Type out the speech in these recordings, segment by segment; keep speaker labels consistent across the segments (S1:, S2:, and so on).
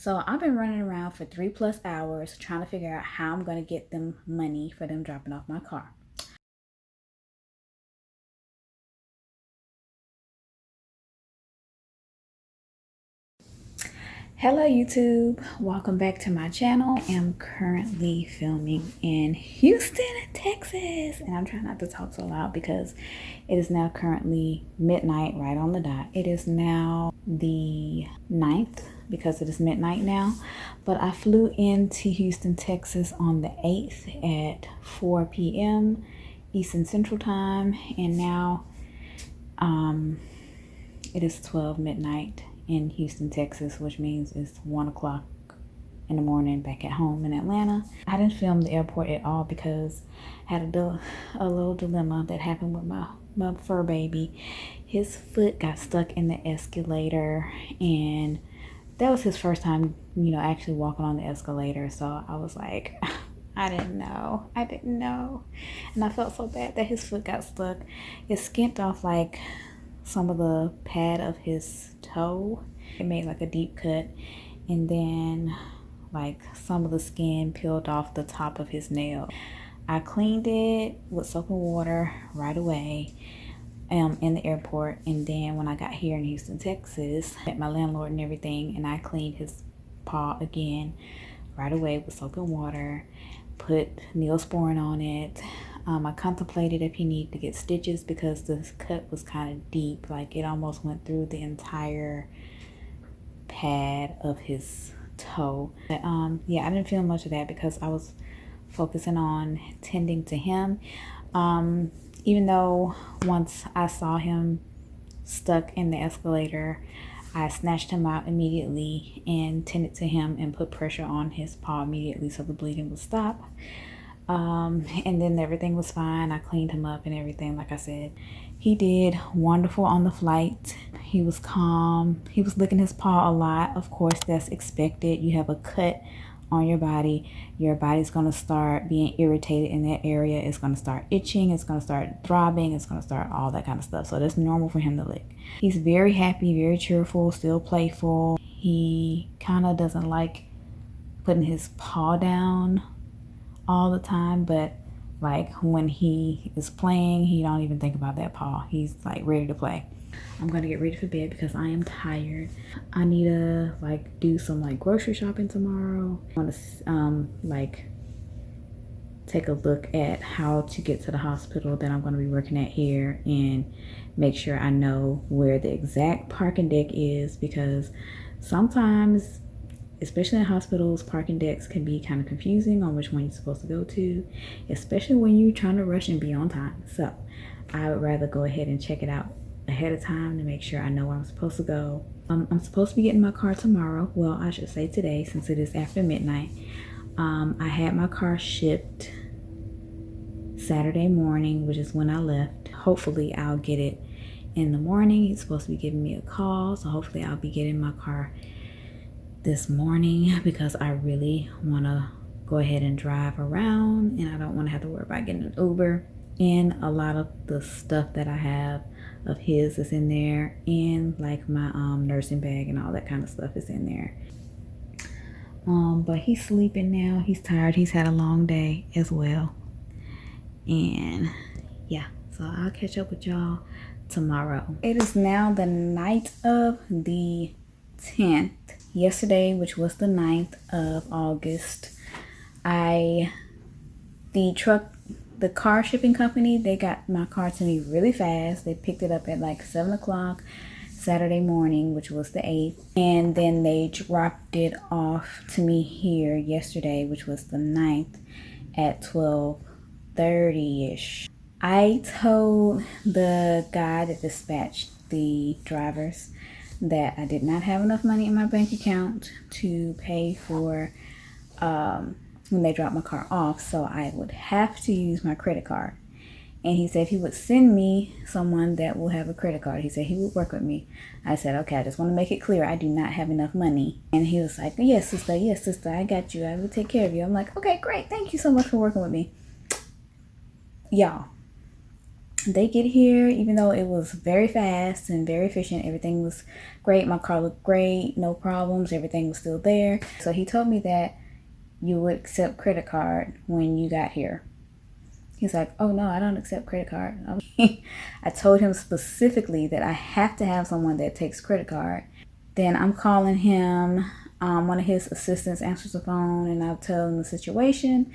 S1: So I've been running around for 3+ hours trying to figure out how I'm going to get them money for them dropping off my car. Hello YouTube, welcome back to my channel. I am currently filming in Houston, Texas, and I'm trying not to talk so loud because it is now currently midnight, right on the dot. It is now the 9th because it is midnight now, but I flew into Houston, Texas on the 8th at 4 p.m. Eastern Central Time, and now it is 12 midnight in Houston, Texas, which means it's 1 o'clock in the morning back at home in Atlanta. I didn't film the airport at all because I had a little dilemma that happened with my fur baby. His foot got stuck in the escalator, and that was his first time, actually walking on the escalator. So I was like, I didn't know. And I felt so bad that his foot got stuck. It skimped off like some of the pad of his toe. It made like a deep cut, and then like some of the skin peeled off the top of his nail. I cleaned it with soap and water right away in the airport, and then when I got here in Houston, Texas, met my landlord and everything, and I cleaned his paw again right away with soap and water, put Neosporin on it. I contemplated if he needed to get stitches because the cut was kind of deep, like it almost went through the entire pad of his toe. But yeah, I didn't feel much of that because I was focusing on tending to him. Even though once I saw him stuck in the escalator, I snatched him out immediately and tended to him and put pressure on his paw immediately so the bleeding would stop. And then everything was fine. I cleaned him up and everything. Like I said, he did wonderful on the flight. He was calm. He was licking his paw a lot. Of course, that's expected. You have a cut on your body's going to start being irritated in that area. It's going to start itching. It's going to start throbbing. It's going to start all that kind of stuff. So that's normal for him to lick. He's very happy, very cheerful, still playful. He kind of doesn't like putting his paw down all the time, but like when he is playing, he don't even think about that paw. He's like ready to play. I'm gonna get ready for bed because I am tired. I need to like do some like grocery shopping tomorrow. I want to like take a look at how to get to the hospital that I'm going to be working at here and make sure I know where the exact parking deck is, because sometimes, especially in hospitals, parking decks can be kind of confusing on which one you're supposed to go to, especially when you're trying to rush and be on time. So I would rather go ahead and check it out ahead of time to make sure I know where I'm supposed to go. I'm supposed to be getting my car tomorrow. Well, I should say today, since it is after midnight. I had my car shipped Saturday morning, which is when I left. Hopefully I'll get it in the morning. He's supposed to be giving me a call, so hopefully I'll be getting my car this morning because I really want to go ahead and drive around, and I don't want to have to worry about getting an Uber. And a lot of the stuff that I have of his is in there, and like my nursing bag and all that kind of stuff is in there. But he's sleeping now. He's tired. He's had a long day as well. And yeah, so I'll catch up with y'all tomorrow. It is now the night of the 10th. Yesterday, which was the 9th of August, the car shipping company, they got my car to me really fast. They picked it up at like 7 o'clock Saturday morning, which was the 8th. And then they dropped it off to me here yesterday, which was the 9th at 12:30-ish. I told the guy that dispatched the drivers that I did not have enough money in my bank account to pay for when they dropped my car off, so I would have to use my credit card. And he said he would send me someone that will have a credit card. He said he would work with me. I said, okay, I just want to make it clear I do not have enough money. And he was like, yes sister, I got you, I will take care of you. I'm like, okay, great, thank you so much for working with me. Y'all, they get here, even though it was very fast and very efficient, everything was great. My car looked great, no problems, everything was still there. So he told me that you would accept credit card when you got here. He's like, oh no, I don't accept credit card. I told him specifically that I have to have someone that takes credit card. Then I'm calling him. One of his assistants answers the phone, and I'll tell him the situation.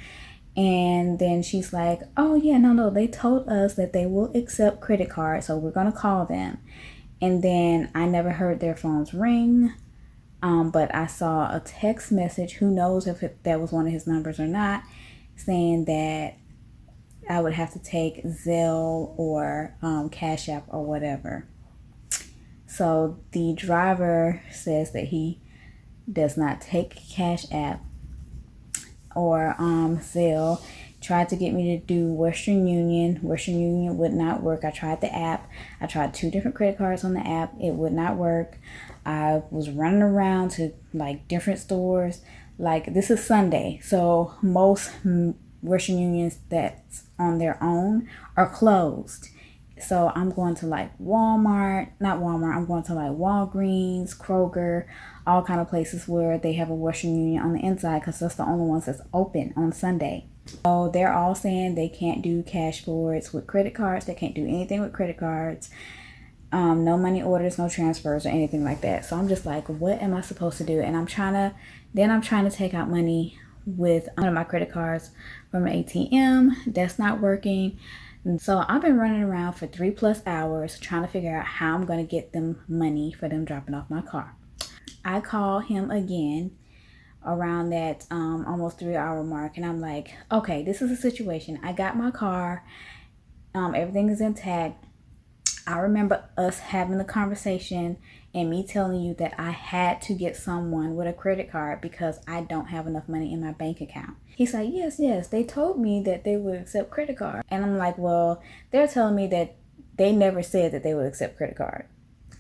S1: And then she's like, oh yeah, no, they told us that they will accept credit cards, so we're gonna call them. And then I never heard their phones ring. But I saw a text message, who knows if that was one of his numbers or not, saying that I would have to take Zelle or Cash App or whatever. So the driver says that he does not take Cash App or Zelle. Tried to get me to do Western Union. Western Union would not work. I tried the app. I tried 2 different credit cards on the app. It would not work. I was running around to like different stores. Like, this is Sunday, so most Western Unions that's on their own are closed. So I'm going to like Walmart, not Walmart, I'm going to like Walgreens, Kroger, all kind of places where they have a Western Union on the inside, because that's the only ones that's open on Sunday. So they're all saying they can't do cash forwards with credit cards. They can't do anything with credit cards. No money orders, no transfers or anything like that. So I'm just like, what am I supposed to do? And I'm trying to take out money with one of my credit cards from an ATM. That's not working. And so I've been running around for 3+ hours trying to figure out how I'm going to get them money for them dropping off my car. I call him again around that almost 3-hour mark, and I'm like, okay, this is a situation. I got my car, everything is intact. I remember us having the conversation and me telling you that I had to get someone with a credit card because I don't have enough money in my bank account. He's like, yes, they told me that they would accept credit card. And I'm like, well, they're telling me that they never said that they would accept credit card.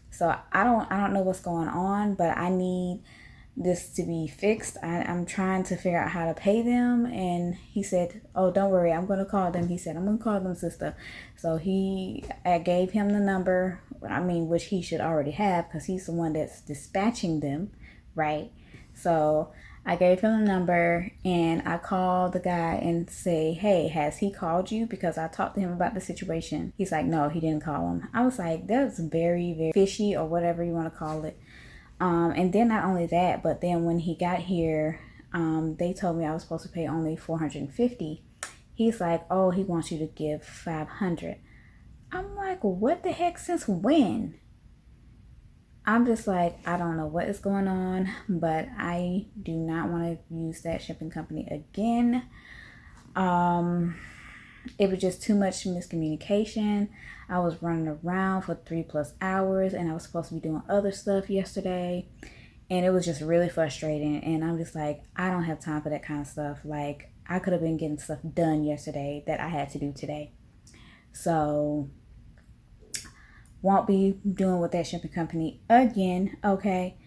S1: So I don't know what's going on, but I need this to be fixed. I'm trying to figure out how to pay them. And he said, oh, don't worry, I'm going to call them. He said, I'm going to call them, sister. So I gave him the number, which he should already have, because he's the one that's dispatching them, right? So I gave him the number, and I called the guy and say, hey, has he called you? Because I talked to him about the situation. He's like, no, he didn't call him. I was like, that's very, very fishy, or whatever you want to call it. And then not only that, but then when he got here, they told me I was supposed to pay only $450. He's like, oh, he wants you to give $500. I'm like, what the heck, since when? I'm just like, I don't know what is going on, but I do not want to use that shipping company again. It was just too much miscommunication. I was running around for 3+ hours, and I was supposed to be doing other stuff yesterday, and it was just really frustrating. And I'm just like, I don't have time for that kind of stuff. Like, I could have been getting stuff done yesterday that I had to do today. So won't be doing with that shipping company again. Okay,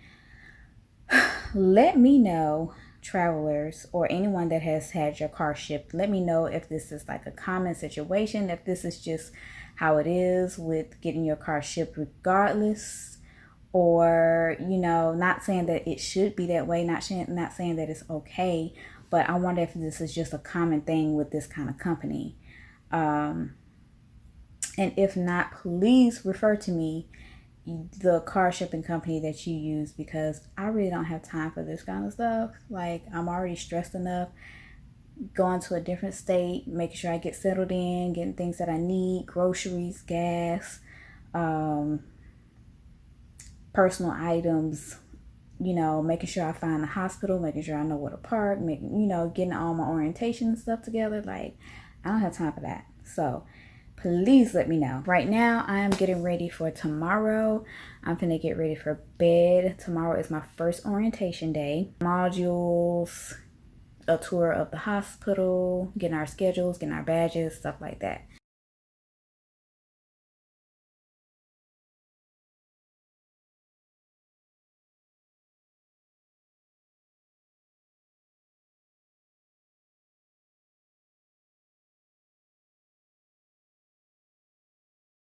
S1: let me know, travelers, or anyone that has had your car shipped, let me know if this is like a common situation, if this is just how it is with getting your car shipped regardless, or, not saying that it should be that way, not saying that it's okay, but I wonder if this is just a common thing with this kind of company. And if not, please refer to me, the car shipping company that you use, because I really don't have time for this kind of stuff. Like, I'm already stressed enough going to a different state, making sure I get settled in, getting things that I need, groceries, gas, personal items, making sure I find the hospital, making sure I know where to park, getting all my orientation and stuff together. Like, I don't have time for that. So please let me know. Right now, I am getting ready for tomorrow. I'm gonna get ready for bed. Tomorrow is my first orientation day. Modules, a tour of the hospital, getting our schedules, getting our badges, stuff like that.